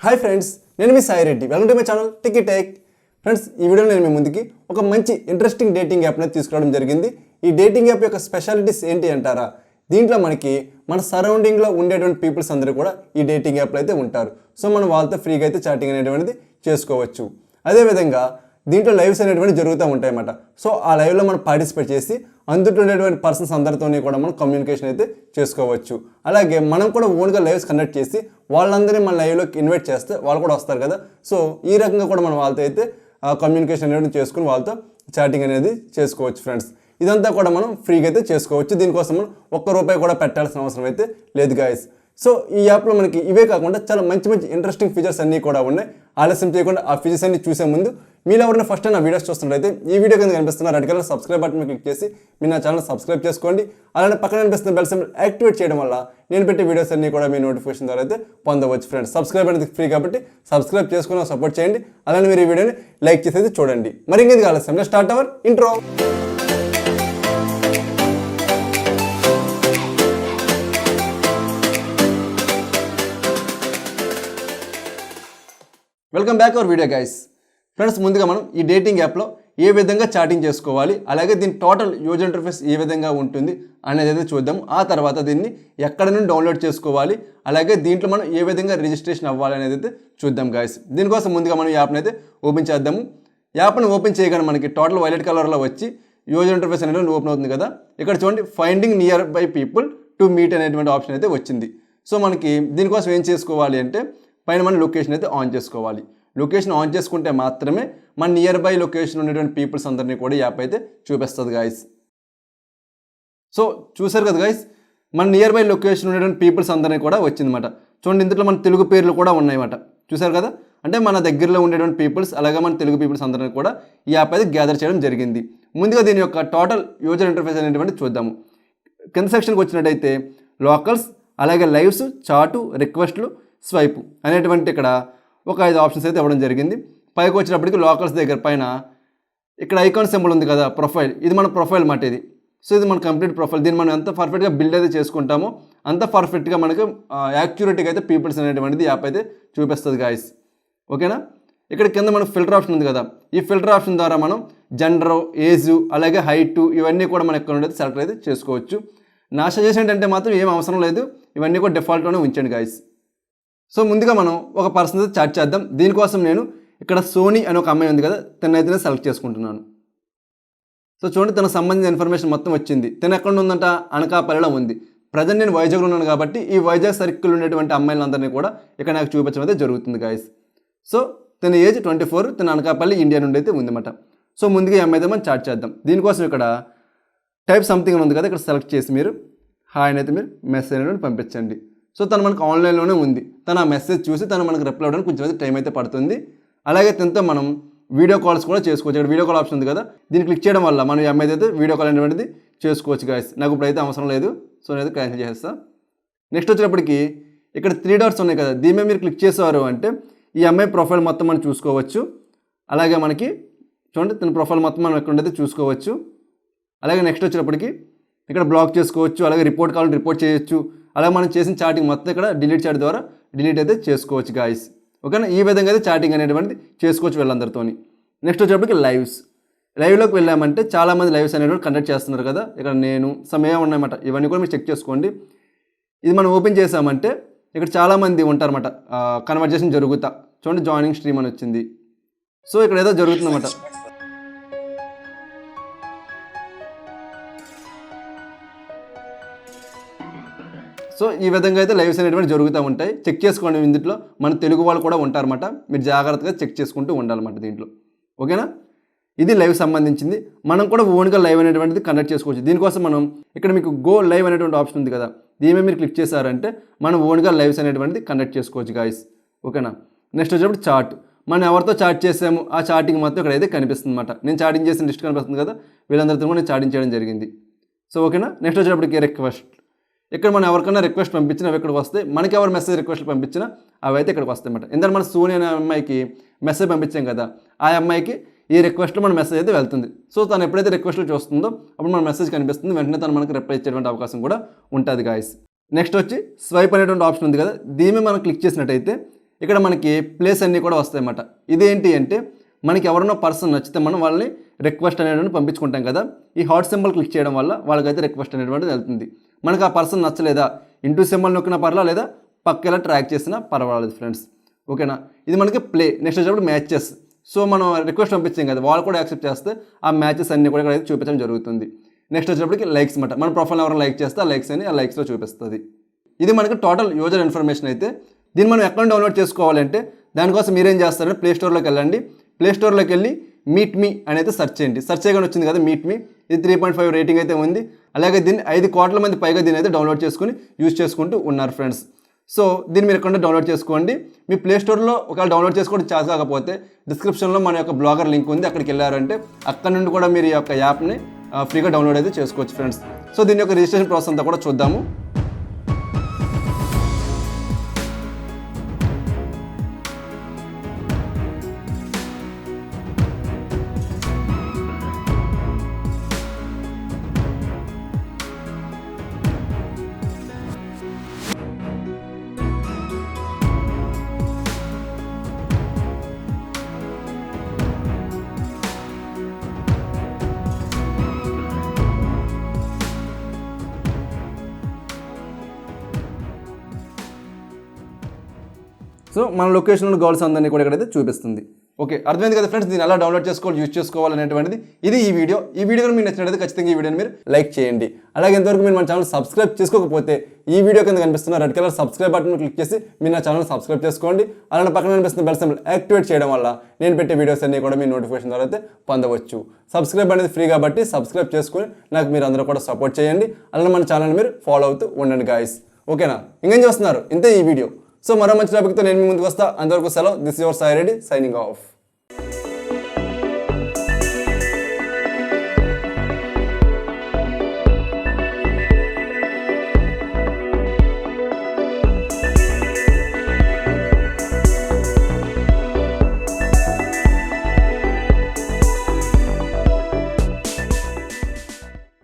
Hi friends, నేను మీ Sai Reddy. Welcome to my channel టికెటెక్. ఫ్రెండ్స్, ఈ వీడియోలో నేను మీ ముందుకి ఒక మంచి ఇంట్రెస్టింగ్ డేటింగ్ యాప్ అనేది తీసుకురావడం జరిగింది. ఈ డేటింగ్ యాప్ యొక్క స్పెషాలిటీస్ ఏంటి అంటారా? దీంట్లో మనకి మన సరౌండింగ్లో ఉండేటువంటి పీపుల్స్ అందరూ కూడా ఈ డేటింగ్ యాప్లో అయితే ఉంటారు. సో మనం వాళ్ళతో ఫ్రీగా అయితే చాటింగ్ అనేటువంటిది చేసుకోవచ్చు. అదేవిధంగా దీంట్లో లైవ్స్ అనేటువంటి జరుగుతూ ఉంటాయన్నమాట. సో ఆ లైవ్లో మనం పార్టిసిపేట్ చేసి అందులో ఉండేటువంటి పర్సన్స్ అందరితోనే కూడా మనం కమ్యూనికేషన్ అయితే చేసుకోవచ్చు. అలాగే మనం కూడా ఓన్గా లైవ్స్ కండక్ట్ చేసి వాళ్ళందరినీ మన లైవ్లోకి ఇన్వైట్ చేస్తే వాళ్ళు కూడా వస్తారు కదా. సో ఈ రకంగా కూడా మనం వాళ్ళతో అయితే కమ్యూనికేషన్ అనేది చేసుకుని వాళ్ళతో చాటింగ్ అనేది చేసుకోవచ్చు ఫ్రెండ్స్. ఇదంతా కూడా మనం ఫ్రీగా అయితే చేసుకోవచ్చు. దీనికోసం మనం ₹1 కూడా పెట్టాల్సిన అవసరం అయితే లేదు గాయస్. సో ఈ యాప్లో మనకి ఇవే కాకుండా చాలా మంచి మంచి ఇంట్రెస్టింగ్ ఫీచర్స్ అన్నీ కూడా ఉన్నాయి. ఆలస్యం చేయకుండా ఆ ఫీచర్స్ అన్ని చూసే ముందు మీరు ఎవరైనా ఫస్ట్ టైం నా వీడియోస్ చూస్తున్నట్లయితే ఈ వీడియో కింద కనిపిస్తున్న red colour subscribe button click చేసి మీరు నా ఛానల్ సబ్స్క్రైబ్ చేసుకోండి. అలానే పక్కన కనిపిస్తున్న బెల్ సింబల్ యాక్టివేట్ చేయడం వల్ల నేను పెట్టే వీడియోస్ అన్ని కూడా మీ నోటిఫికేషన్ ద్వారా అయితే పొందవచ్చు ఫ్రెండ్స్. సబ్స్క్రైబ్ అనేది ఫ్రీ కాబట్టి సబ్స్క్రైబ్ చేసుకుని సపోర్ట్ చేయండి. అలానే మీరు ఈ వీడియోని లైక్ చేసి అయితే చూడండి. మరి ఇంకేది ఆలస్యం, start our intro. Welcome back our video guys. Friends, ముందుగా మనం ఈ డేటింగ్ యాప్లో ఏ విధంగా చాటింగ్ చేసుకోవాలి, అలాగే దీని టోటల్ యూజర్ ఇంటర్ఫేస్ ఏ విధంగా ఉంటుంది అనేది అయితే చూద్దాము. ఆ తర్వాత దీన్ని ఎక్కడ నుండి డౌన్లోడ్ చేసుకోవాలి, అలాగే దీంట్లో మనం ఏ విధంగా రిజిస్ట్రేషన్ అవ్వాలి అనేది అయితే చూద్దాం గైస్. దీనికోసం ముందుగా మనం యాప్ని అయితే ఓపెన్ చేద్దాము. యాప్ని ఓపెన్ చేయగానే మనకి టోటల్ వైలెట్ కలర్లో వచ్చి యూజర్ ఇంటర్ఫేస్ అనేది ఓపెన్ అవుతుంది కదా. ఇక్కడ చూడండి, finding near by people to meet అనేటువంటి ఆప్షన్ అయితే వచ్చింది. సో మనకి దీనికోసం ఏం చేసుకోవాలి అంటే పైన మన లొకేషన్ అయితే ఆన్ చేసుకోవాలి. లొకేషన్ ఆన్ చేసుకుంటే మాత్రమే మన నియర్ బై లొకేషన్ ఉన్నటువంటి పీపుల్స్ అందరినీ కూడా యాప్ అయితే చూపిస్తుంది గాయస్. సో చూసారు కదా గాయస్, మన నియర్ బై లొకేషన్ ఉన్నటువంటి పీపుల్స్ అందరినీ కూడా వచ్చిందన్నమాట. చూడండి, ఇందులో మన తెలుగు పేర్లు కూడా ఉన్నాయన్నమాట. చూసారు కదా, అంటే మన దగ్గరలో ఉండేటువంటి పీపుల్స్ అలాగే మన తెలుగు పీపుల్స్ అందరినీ కూడా ఈ యాప్ అయితే గ్యాదర్ చేయడం జరిగింది. ముందుగా దీని యొక్క టోటల్ యూజర్ ఇంటర్ఫేస్ అనేటువంటి చూద్దాము. కింద సెక్షన్కి వచ్చినట్టయితే లోకల్స్, అలాగే లైవ్స్, చాటు, రిక్వెస్ట్లు, స్వైప్ అనేటువంటి ఇక్కడ ఒక 5 ఆప్షన్స్ అయితే ఇవ్వడం జరిగింది. పైకి వచ్చినప్పటికీ లోకల్స్ దగ్గర పైన ఇక్కడ ఐకాన్ సింబల్ ఉంది కదా, ప్రొఫైల్, ఇది మన ప్రొఫైల్ మాట ఇది. సో ఇది మన కంప్లీట్ ప్రొఫైల్. దీన్ని మనం ఎంత పర్ఫెక్ట్గా బిల్డ్ అయితే చేసుకుంటామో అంత పర్ఫెక్ట్గా మనకు యాక్యురేట్గా అయితే పీపుల్స్ అనేటువంటిది యాప్ అయితే చూపిస్తుంది గాయస్. ఓకేనా. ఇక్కడ కింద మనకు ఫిల్టర్ ఆప్షన్ ఉంది కదా, ఈ ఫిల్టర్ ఆప్షన్ ద్వారా మనం జెండర్, ఏజ్, అలాగే హైట్ ఇవన్నీ కూడా మనం ఎక్కడ నుండి సెలెక్ట్ అయితే చేసుకోవచ్చు. నా సజెషన్ ఏంటంటే మాత్రం ఏం అవసరం లేదు, ఇవన్నీ కూడా డిఫాల్ట్లోనే ఉంచండి గాయస్. సో ముందుగా మనం ఒక పర్సన్ అయితే చాట్ చేద్దాం. దీనికోసం నేను ఇక్కడ సోనీ అని ఒక అమ్మాయి ఉంది కదా, తనైతే సెలెక్ట్ చేసుకుంటున్నాను. సో చూడండి, తనకు సంబంధించిన ఇన్ఫర్మేషన్ మొత్తం వచ్చింది. తను ఎక్కడ ఉందంట, అనకాపల్లిలో ఉంది. ప్రజెంట్ నేను వైజాగ్లో ఉన్నాను కాబట్టి ఈ వైజాగ్ సర్కిల్ ఉండేటువంటి అమ్మాయిలందరినీ కూడా ఇక్కడ నాకు చూపించడం అయితే జరుగుతుంది గాయస్. సో తన ఏజ్ 24, తన అనకాపల్లి ఇండియా నుండి అయితే ఉందన్నమాట. సో ముందుగా ఈ అమ్మాయి అయితే మనం చాట్ చేద్దాం. దీనికోసం ఇక్కడ టైప్ సంథింగ్ ఉంది కదా, ఇక్కడ సెలెక్ట్ చేసి మీరు హాయ్ అని అయితే మీరు మెసేజ్ అనేది పంపించండి. సో తను మనకు ఆన్లైన్లోనే ఉంది. తను ఆ మెసేజ్ చూసి తను మనకు రిప్లై అవ్వడానికి కొంచెం అయితే టైం అయితే పడుతుంది. అలాగే తనతో మనం వీడియో కాల్స్ కూడా చేసుకోవచ్చు. ఇక్కడ వీడియో కాల్ ఆప్షన్ ఉంది కదా, దీన్ని క్లిక్ చేయడం వల్ల మనం ఈ అమ్మాయి అయితే వీడియో కాల్ అనేటువంటిది చేసుకోవచ్చు గాయస్. నాకు ఇప్పుడైతే అవసరం లేదు, సో నేనైతే క్యాన్సిల్ చేస్తాను. నెక్స్ట్ వచ్చినప్పటికీ ఇక్కడ 3 డాట్స్ ఉన్నాయి కదా, దీని మీద మీరు క్లిక్ చేసేవారు అంటే ఈ అమ్మాయి ప్రొఫైల్ మొత్తం మనం చూసుకోవచ్చు. అలాగే మనకి చూడండి, తన ప్రొఫైల్ మొత్తం మనం ఎక్కడైతే చూసుకోవచ్చు. అలాగే నెక్స్ట్ వచ్చినప్పటికీ ఇక్కడ బ్లాక్ చేసుకోవచ్చు, అలాగే రిపోర్ట్ కావాలంటే రిపోర్ట్ చేయొచ్చు. అలాగే మనం చేసిన చాటింగ్ మొత్తం ఇక్కడ డిలీట్ చేయడం ద్వారా డిలీట్ అయితే చేసుకోవచ్చు గాయస్. ఓకేనా. ఈ విధంగా అయితే చాటింగ్ అనేటువంటిది చేసుకోవచ్చు వీళ్ళందరితో. నెక్స్ట్ వచ్చేటప్పటికి లైవ్స్. లైవ్లోకి వెళ్ళామంటే చాలామంది లైవ్స్ అనేటువంటి కండక్ట్ చేస్తున్నారు కదా, ఇక్కడ నేను సమయం ఉన్నాయన్నమాట. ఇవన్నీ కూడా మీరు చెక్ చేసుకోండి. ఇది మనం ఓపెన్ చేసామంటే ఇక్కడ చాలామంది ఉంటారన్నమాట, కన్వర్జేషన్ జరుగుతా. చూడండి, జాయినింగ్ స్ట్రీమ్ అని వచ్చింది. సో ఇక్కడ ఏదో జరుగుతుందన్నమాట. సో ఈ విధంగా అయితే లైవ్స్ అనేటువంటి జరుగుతూ ఉంటాయి. చెక్ చేసుకోండి. ఇందులో మన తెలుగు వాళ్ళు కూడా ఉంటారన్నమాట. మీరు జాగ్రత్తగా చెక్ చేసుకుంటూ ఉండాలన్నమాట దీంట్లో. ఓకేనా. ఇది లైవ్ సంబంధించింది. మనం కూడా ఓన్గా లైవ్ అనేటువంటిది కండక్ట్ చేసుకోవచ్చు. దీనికోసం మనం ఇక్కడ మీకు గో లైవ్ అనేటువంటి ఆప్షన్ ఉంది కదా, దీని మీరు క్లిక్ చేశారంటే మనం ఓన్గా లైవ్స్ అనేటువంటిది కండక్ట్ చేసుకోవచ్చు గాయస్. ఓకేనా. నెక్స్ట్ వచ్చేటప్పుడు చాట్. మనం ఎవరితో చాట్ చేసాము ఆ చాటింగ్ మొత్తం ఇక్కడ అయితే కనిపిస్తుంది అనమాట. నేను చాటింగ్ చేసిన లిస్ట్ కనిపిస్తుంది కదా, వీళ్ళందరితో కూడా నేను చాటింగ్ చేయడం జరిగింది. సో ఓకేనా. నెక్స్ట్ వచ్చేటప్పటికి రిక్వెస్ట్. ఇక్కడ మనం ఎవరికైనా రిక్వెస్ట్ పంపించినా అవి ఇక్కడికి వస్తాయి. మనకి ఎవరు మెసేజ్ రిక్వెస్ట్లు పంపించినా అవి అయితే ఇక్కడికి వస్తాయి అన్నమాట. ఎందుకంటే మన సోనీ అనే అమ్మాయికి మెసేజ్ పంపించాం కదా, ఆ అమ్మాయికి ఈ రిక్వెస్ట్లో మన మెసేజ్ అయితే వెళ్తుంది. సో తను ఎప్పుడైతే రిక్వెస్ట్లు చూస్తుందో అప్పుడు మన మెసేజ్ కనిపిస్తుంది, వెంటనే తను మనకు రిప్లై ఇచ్చేటువంటి అవకాశం కూడా ఉంటుంది గాయస్. నెక్స్ట్ వచ్చి స్వైప్ అనేటువంటి ఆప్షన్ ఉంది కదా, దీన్ని మనం క్లిక్ చేసినట్టయితే ఇక్కడ మనకి ప్లేస్ అన్నీ కూడా వస్తాయన్నమాట. ఇదేంటి అంటే మనకి ఎవరైనా పర్సన్ నచ్చితే మనం వాళ్ళని రిక్వెస్ట్ అనేటువంటి పంపించుకుంటాం కదా. ఈ హార్ట్ సింబల్ క్లిక్ చేయడం వల్ల వాళ్ళకైతే రిక్వెస్ట్ అనేటువంటిది వెళ్తుంది. మనకు ఆ పర్సన్ నచ్చలేదా ఇంటూ సింబల్ నొక్కినా పర్లా, లేదా పక్కలా ట్రాక్ చేసినా పర్వాలేదు ఫ్రెండ్స్. ఓకేనా, ఇది మనకి ప్లే. నెక్స్ట్ వచ్చేటప్పుడు మ్యాచెస్. సో మనం రిక్వెస్ట్ పంపించాం కదా, వాళ్ళు కూడా యాక్సెప్ట్ చేస్తే ఆ మ్యాచెస్ అన్నీ కూడా ఇక్కడ చూపించడం జరుగుతుంది. నెక్స్ట్ వచ్చేటప్పటికి లైక్స్ అన్నమాట. మన ప్రొఫైల్ ఎవరైనా లైక్ చేస్తే ఆ లైక్స్ అని ఆ లైక్స్లో చూపిస్తుంది. ఇది మనకి టోటల్ యూజర్ ఇన్ఫర్మేషన్ అయితే. దీన్ని మనం ఎక్కడ డౌన్లోడ్ చేసుకోవాలంటే దానికోసం మీరేం చేస్తారంటే ప్లే స్టోర్లోకి వెళ్ళండి. ప్లే స్టోర్లోకి వెళ్ళి మీట్ మీ అనేది సెర్చ్ చేయండి. సెర్చ్ చేయగానే వచ్చింది కదా మీట్ మీ. ఇది 3.5 రేటింగ్ అయితే ఉంది. అలాగే దీన్ని 5 కోట్ల మంది పైగా దీన్ని అయితే డౌన్లోడ్ చేసుకుని యూజ్ చేసుకుంటూ ఉన్నారు ఫ్రెండ్స్. సో దీన్ని మీరు ఎక్కడ డౌన్లోడ్ చేసుకోండి. మీ ప్లే స్టోర్లో ఒకవేళ డౌన్లోడ్ చేసుకోవడం చేత కాకపోతే డిస్క్రిప్షన్లో మన యొక్క బ్లాగర్ లింక్ ఉంది, అక్కడికి వెళ్ళారంటే అక్కడ నుండి కూడా మీరు ఈ యొక్క యాప్ని ఫ్రీగా డౌన్లోడ్ అయితే చేసుకోవచ్చు ఫ్రెండ్స్. సో దీని యొక్క రిజిస్ట్రేషన్ ప్రాసెస్ అంతా కూడా చూద్దాము. సో మన లొకేషన్లో గోల్స్ అందరినీ కూడా ఇక్కడైతే చూపిస్తుంది. ఓకే, అర్థమైంది కదా ఫ్రెండ్స్, దీన్ని ఎలా డౌన్లోడ్ చేసుకోవాలి, యూజ్ చేసుకోవాలి అనేటువంటిది. ఇది ఈ వీడియో మీకు నచ్చినట్లయితే ఖచ్చితంగా ఈ వీడియోని మీరు లైక్ చేయండి. అలాగే ఇంతవరకు మీరు మన ఛానల్ సబ్స్క్రైబ్ చేసుకోకపోతే ఈ వీడియో కింద కనిపిస్తున్న red colour subscribe button click చేసి మీరు నా ఛానల్ సబ్స్క్రైబ్ చేసుకోండి. అలానే పక్కన కనిపిస్తున్న బెల్ సింబల్ యాక్టివేట్ చేయడం వల్ల నేను పెట్టే వీడియోస్ అన్నీ కూడా మీ నోటిఫికేషన్ ద్వారా అయితే పొందవచ్చు. సబ్స్క్రైబ్ అనేది ఫ్రీ కాబట్టి సబ్స్క్రైబ్ చేసుకొని నాకు మీరు అందరూ కూడా సపోర్ట్ చేయండి. అలానే మన ఛానల్ మీరు ఫాలో అవుతూ ఉండండి గాయస్. ఓకేనా, ఇంకేం చేస్తున్నారు, ఇంతే ఈ వీడియో. సో మరో మంచి టాపిక్తో నేను మీ ముందుకు వస్తా. అంతవరకు సెలవు. This is your Sai Reddy signing off.